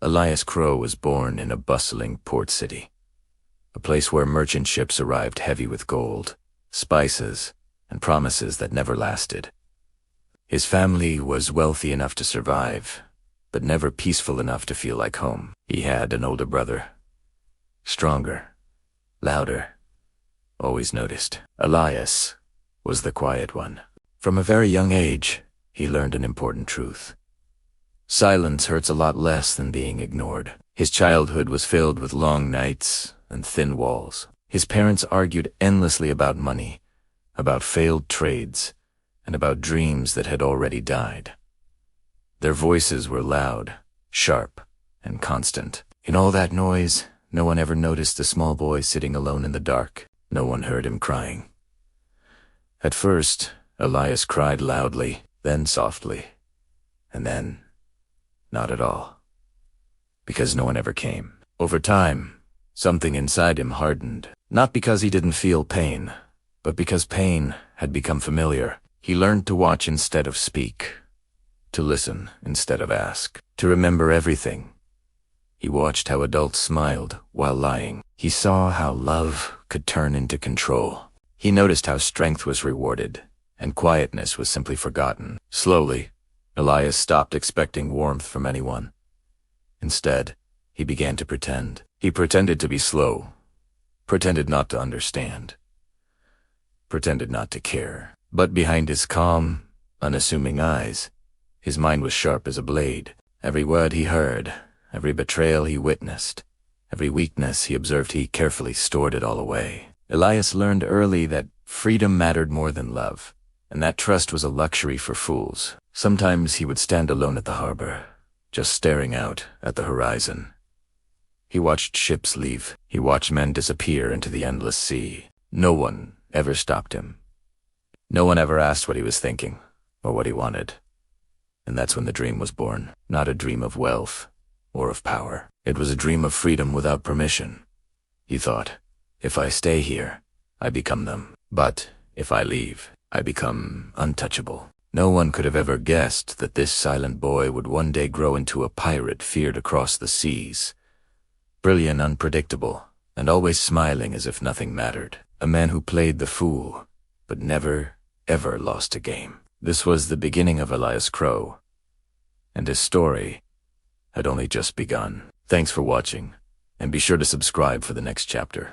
Elias Crowe was born in a bustling port city, a place where merchant ships arrived heavy with gold, spices, and promises that never lasted. His family was wealthy enough to survive, but never peaceful enough to feel like home. He had an older brother, stronger, louder, always noticed. Elias was the quiet one. From a very young age, he learned an important truth. Silence hurts a lot less than being ignored. His childhood was filled with long nights and thin walls. His parents argued endlessly about money, about failed trades, and about dreams that had already died. Their voices were loud, sharp, and constant. In all that noise, no one ever noticed the small boy sitting alone in the dark. No one heard him crying. At first, Elias cried loudly, then softly, and then not at all, because no one ever came. Over time, something inside him hardened, not because he didn't feel pain, but because pain had become familiar. He learned to watch instead of speak, to listen instead of ask, to remember everything. He watched how adults smiled while lying. He saw how love could turn into control. He noticed how strength was rewarded, and quietness was simply forgotten. Slowly, Elias stopped expecting warmth from anyone. Instead, he began to pretend. He pretended to be slow, pretended not to understand, pretended not to care. But behind his calm, unassuming eyes, his mind was sharp as a blade. Every word he heard, every betrayal he witnessed, every weakness he observed, he carefully stored it all away. Elias learned early that freedom mattered more than love, and that trust was a luxury for fools. Sometimes he would stand alone at the harbor, just staring out at the horizon. He watched ships leave. He watched men disappear into the endless sea. No one ever stopped him. No one ever asked what he was thinking or what he wanted. And that's when the dream was born. Not a dream of wealth or of power. It was a dream of freedom without permission. He thought, if I stay here, I become them. But if I leave, I become untouchable. No one could have ever guessed that this silent boy would one day grow into a pirate feared across the seas. Brilliant, unpredictable, and always smiling as if nothing mattered. A man who played the fool, but never, ever lost a game. This was the beginning of Elias Crowe, and his story had only just begun. Thanks for watching, and be sure to subscribe for the next chapter.